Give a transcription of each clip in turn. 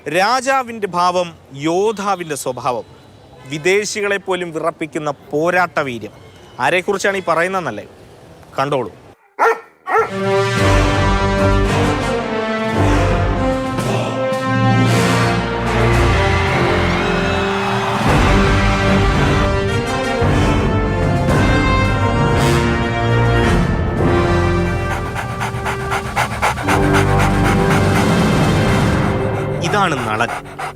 രാജാവിൻ്റെ ഭാവം, യോദ്ധാവിൻ്റെ സ്വഭാവം, വിദേശികളെ പോലും വിറപ്പിക്കുന്ന പോരാട്ട വീര്യം. ആരെക്കുറിച്ചാണ് ഈ പറയുന്നതെന്നല്ലേ? കണ്ടോളൂ. ഇതാണ് നളൻ.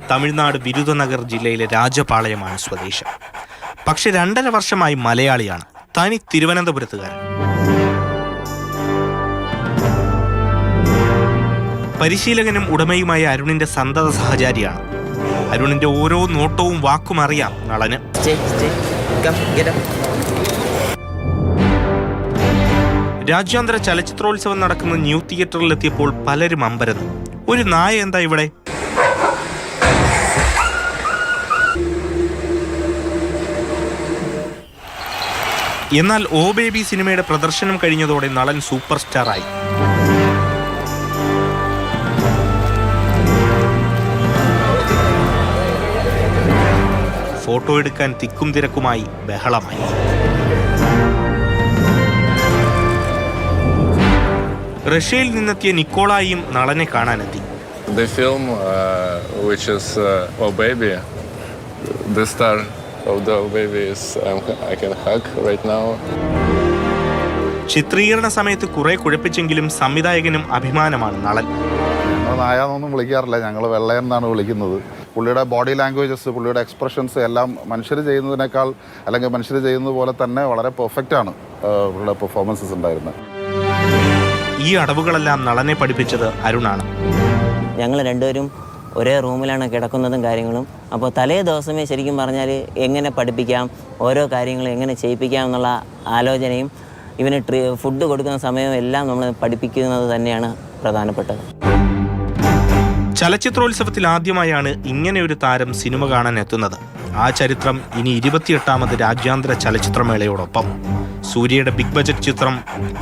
തമിഴ്നാട് വിരുദനഗർ ജില്ലയിലെ രാജപാളയമാണ് സ്വദേശം. പക്ഷെ 2.5 വർഷമായി മലയാളിയാണ്. തനി തിരുവനന്തപുരത്തുകാരൻ. പരിശീലകനും ഉടമയുമായ അരുണിന്റെ സന്തത സഹചാരിയാണ്. അരുണിന്റെ ഓരോ നോട്ടവും വാക്കും അറിയാം നളന്. രാജ്യാന്തര ചലച്ചിത്രോത്സവം നടക്കുന്ന ന്യൂ തിയേറ്ററിലെത്തിയപ്പോൾ പലരും അമ്പരന്നു. ഒരു നായ എന്താ ഇവിടെ? എന്നാൽ ഓ ബേബി സിനിമയുടെ പ്രദർശനം കഴിഞ്ഞതോടെ നളൻ സൂപ്പർ സ്റ്റാറായി. ഫോട്ടോ എടുക്കാൻ തിക്കും തിരക്കുമായി ബഹളമായി. റഷ്യയിൽ നിന്നെത്തിയ നിക്കോളായും നളനെ കാണാനെത്തി. The film, which is Oh Baby, the star of the Oh Baby is I can hug right now. ചിത്രീകരണ സമയത്ത് കുറെ കുഴപ്പിച്ചെങ്കിലും സംവിധായകനും അഭിമാനമാണ് നളൻ. ഞങ്ങൾ നായാന്നൊന്നും വിളിക്കാറില്ല, ഞങ്ങൾ വെള്ളയൻ എന്നാണ് വിളിക്കുന്നത്. പുള്ളിയുടെ ബോഡി ലാംഗ്വേജസ്, പുള്ളിയുടെ എക്സ്പ്രഷൻസ് എല്ലാം മനുഷ്യർ ചെയ്യുന്നതിനേക്കാൾ അല്ലെങ്കിൽ മനുഷ്യർ ചെയ്യുന്നത് പോലെ തന്നെ വളരെ പെർഫെക്റ്റാണ് പുള്ളിയുടെ പെർഫോമൻസസ് ഉണ്ടായിരുന്നത്. ഈ അടവുകളെല്ലാം നളനെ പഠിപ്പിച്ചത് അരുണാണ്. ഞങ്ങൾ രണ്ടുപേരും ഒരേ റൂമിലാണ് കിടക്കുന്നതും കാര്യങ്ങളും. അപ്പോൾ തലേ ദിവസമേ ശരിക്കും പറഞ്ഞാൽ എങ്ങനെ പഠിപ്പിക്കാം, ഓരോ കാര്യങ്ങളും എങ്ങനെ ചെയ്യിപ്പിക്കാം എന്നുള്ള ആലോചനയും ഇവന് ഫുഡ് കൊടുക്കുന്ന സമയവും എല്ലാം നമ്മൾ പഠിപ്പിക്കുന്നത് തന്നെയാണ് പ്രധാനപ്പെട്ടത്. ചലച്ചിത്രോത്സവത്തിൽ ആദ്യമായാണ് ഇങ്ങനെ ഒരു താരം സിനിമ കാണാൻ എത്തുന്നത്. ആ ചരിത്രം ഇനി 28ാമത് രാജ്യാന്തര ചലച്ചിത്രമേളയോടൊപ്പം. സൂര്യയുടെ ബിഗ് ബജറ്റ് ചിത്രം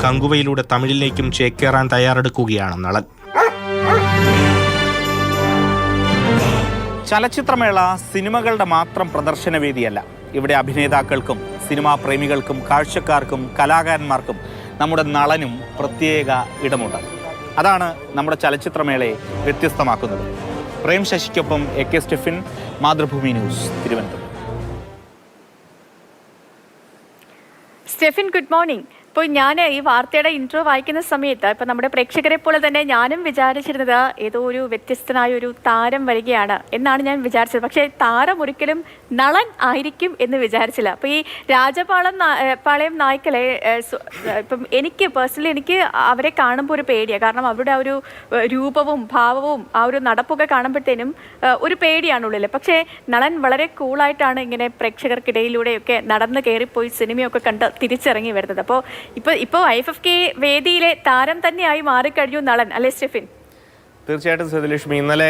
കങ്കുവയിലൂടെ തമിഴിലേക്കും ചേക്കേറാൻ തയ്യാറെടുക്കുകയാണ് നളൻ. ചലച്ചിത്രമേള സിനിമകളുടെ മാത്രം പ്രദർശനവേദിയല്ല. ഇവിടെ അഭിനേതാക്കൾക്കും സിനിമാ പ്രേമികൾക്കും കാഴ്ചക്കാർക്കും കലാകാരന്മാർക്കും നമ്മുടെ നളനും പ്രത്യേക ഇടമുണ്ട്. അതാണ് നമ്മുടെ ചലച്ചിത്രമേളയെ വ്യത്യസ്തമാക്കുന്നത്. പ്രേം ശശിക്കൊപ്പം AK Stephen, Mathrubhumi news, Thiruvananthapuram. Stephen, good morning. ഇപ്പോൾ ഞാൻ ഈ വാർത്തയുടെ ഇൻട്രോ വായിക്കുന്ന സമയത്ത് ഇപ്പം നമ്മുടെ പ്രേക്ഷകരെ പോലെ തന്നെ ഞാനും വിചാരിച്ചിരുന്നത് ഏതോ ഒരു വ്യത്യസ്തനായ ഒരു താരം വരികയാണ് എന്നാണ് ഞാൻ വിചാരിച്ചത്. പക്ഷേ താരം ഒരിക്കലും നളൻ ആയിരിക്കും എന്ന് വിചാരിച്ചില്ല. അപ്പോൾ ഈ പാളയം നായ്ക്കളെ ഇപ്പം എനിക്ക് പേഴ്സണലി അവരെ കാണുമ്പോൾ ഒരു പേടിയാണ്. കാരണം അവരുടെ ആ ഒരു രൂപവും ഭാവവും ആ ഒരു നടപ്പൊക്കെ കാണുമ്പോഴത്തേനും ഒരു പേടിയാണുള്ളിൽ. പക്ഷേ നളൻ വളരെ കൂളായിട്ടാണ് ഇങ്ങനെ പ്രേക്ഷകർക്കിടയിലൂടെയൊക്കെ നടന്ന് കയറിപ്പോയി സിനിമയൊക്കെ കണ്ട് തിരിച്ചിറങ്ങി വരുന്നത്. അപ്പോൾ ഇപ്പോൾ IFFK വേദിയിലെ താരം തന്നെയായി മാറിക്കഴിഞ്ഞു നളൻ, അല്ലേ സ്റ്റെഫിൻ? തീർച്ചയായിട്ടും സേതുലക്ഷ്മി, ഇന്നലെ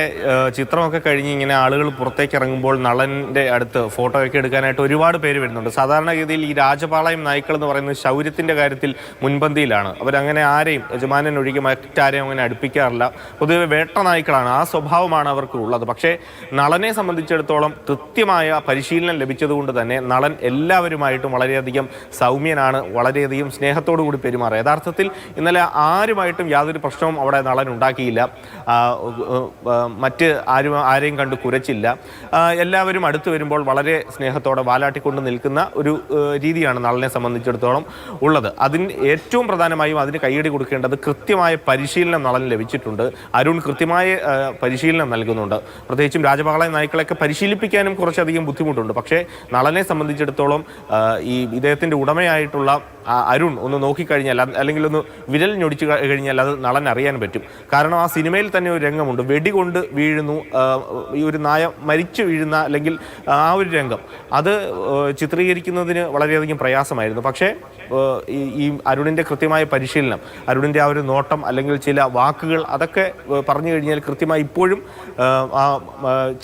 ചിത്രമൊക്കെ കഴിഞ്ഞ് ഇങ്ങനെ ആളുകൾ പുറത്തേക്ക് ഇറങ്ങുമ്പോൾ നളൻ്റെ അടുത്ത് ഫോട്ടോ ഒക്കെ എടുക്കാനായിട്ട് ഒരുപാട് പേര് വരുന്നുണ്ട്. സാധാരണഗതിയിൽ ഈ രാജപാളയം നായ്ക്കൾ എന്ന് പറയുന്നത് ശൗര്യത്തിൻ്റെ കാര്യത്തിൽ മുൻപന്തിയിലാണ്. അവരങ്ങനെ ആരെയും യജമാനൻ ഒഴികെ മറ്റാരെയും അങ്ങനെ അടുപ്പിക്കാറില്ല. പൊതുവെ വേട്ട നായ്ക്കളാണ്, ആ സ്വഭാവമാണ് അവർക്ക് ഉള്ളത്. പക്ഷേ നളനെ സംബന്ധിച്ചിടത്തോളം കൃത്യമായ പരിശീലനം ലഭിച്ചതുകൊണ്ട് തന്നെ നളൻ എല്ലാവരുമായിട്ടും വളരെയധികം സൗമ്യനാണ്, വളരെയധികം സ്നേഹത്തോടു കൂടി പെരുമാറുക. യഥാർത്ഥത്തിൽ ഇന്നലെ ആരുമായിട്ടും യാതൊരു പ്രശ്നവും അവിടെ നളൻ ഉണ്ടാക്കിയില്ല. മറ്റ് ആരെയും കണ്ട് കുരച്ചില്ല. എല്ലാവരും അടുത്ത് വരുമ്പോൾ വളരെ സ്നേഹത്തോടെ വാലാട്ടിക്കൊണ്ട് നിൽക്കുന്ന ഒരു രീതിയാണ് നളനെ സംബന്ധിച്ചിടത്തോളം ഉള്ളത്. അതിന് ഏറ്റവും പ്രധാനമായും അതിന് കൈയടി കൊടുക്കേണ്ടത് കൃത്യമായ പരിശീലനം നളന് ലഭിച്ചിട്ടുണ്ട്. അരുൺ കൃത്യമായ പരിശീലനം നൽകുന്നുണ്ട്. പ്രത്യേകിച്ചും രാജപാളയം നായ്ക്കളൊക്കെ പരിശീലിപ്പിക്കാനും കുറച്ചധികം ബുദ്ധിമുട്ടുണ്ട്. പക്ഷേ നളനെ സംബന്ധിച്ചിടത്തോളം ഈ ഇദ്ദേഹത്തിൻ്റെ ഉടമയായിട്ടുള്ള അരുൺ ഒന്ന് നോക്കിക്കഴിഞ്ഞാൽ, അല്ലെങ്കിൽ ഒന്ന് വിരൽ ഞൊടിച്ചു കഴിഞ്ഞാൽ അത് നളൻ അറിയാൻ പറ്റും. കാരണം ആ സിനിമയിൽ തന്നെ ഒരു രംഗമുണ്ട്, വെടികൊണ്ട് വീഴുന്നു, ഈ ഒരു നായ മരിച്ചു വീഴുന്ന അല്ലെങ്കിൽ ആ ഒരു രംഗം അത് ചിത്രീകരിക്കുന്നതിന് വളരെയധികം പ്രയാസമായിരുന്നു. പക്ഷേ ഈ അരുണിൻ്റെ കൃത്യമായ പരിശീലനം, അരുണിൻ്റെ ആ ഒരു നോട്ടം അല്ലെങ്കിൽ ചില വാക്കുകൾ, അതൊക്കെ പറഞ്ഞു കഴിഞ്ഞാൽ കൃത്യമായി ഇപ്പോഴും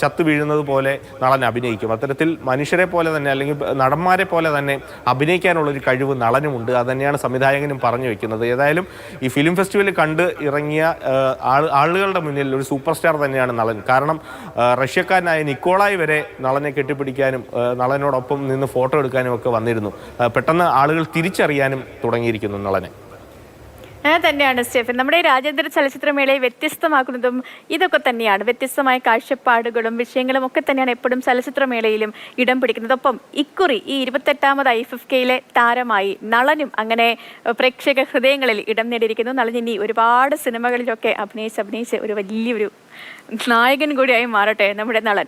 ചത്തു വീഴുന്നത് പോലെ നളൻ അഭിനയിക്കും. അത്തരത്തിൽ മനുഷ്യരെ പോലെ തന്നെ അല്ലെങ്കിൽ നടന്മാരെ പോലെ തന്നെ അഭിനയിക്കാനുള്ളൊരു കഴിവ് നളനുമുണ്ട്. അത് തന്നെയാണ് സംവിധായകനും പറഞ്ഞു വയ്ക്കുന്നത്. ഏതായാലും ഈ ഫിലിം ഫെസ്റ്റിവൽ കണ്ട് ഇറങ്ങിയ ആളുകൾ ആളുകളുടെ മുന്നിൽ ഒരു സൂപ്പർ സ്റ്റാർ തന്നെയാണ് നളൻ. കാരണം റഷ്യക്കാരനായ നിക്കോളായി വരെ നളനെ കെട്ടിപ്പിടിക്കാനും നളനോടൊപ്പം നിന്ന് ഫോട്ടോ എടുക്കാനും ഒക്കെ വന്നിരുന്നു. പെട്ടെന്ന് ആളുകൾ തിരിച്ചറിയാനും തുടങ്ങിയിരിക്കുന്നു നളനെ. തന്നെയാണ് സ്റ്റെഫൻ. നമ്മുടെ രാജ്യാന്തര ചലച്ചിത്രമേളയെ വ്യത്യസ്തമാക്കുന്നതും ഇതൊക്കെ തന്നെയാണ്. വ്യത്യസ്തമായ കാഴ്ചപ്പാടുകളും വിഷയങ്ങളും ഒക്കെ തന്നെയാണ് എപ്പോഴും ചലച്ചിത്രമേളയിലും ഇടം പിടിക്കുന്നത്. ഒപ്പം ഇക്കുറി ഈ 28ാമത് IFFKയിലെ താരമായി നളനും അങ്ങനെ പ്രേക്ഷക ഹൃദയങ്ങളിൽ ഇടം നേടിയിരിക്കുന്നു. നളൻ ഇനി ഒരുപാട് സിനിമകളിലൊക്കെ അഭിനയിച്ച് ഒരു വലിയൊരു നായകൻ കൂടിയായി മാറട്ടെ നമ്മുടെ നളൻ.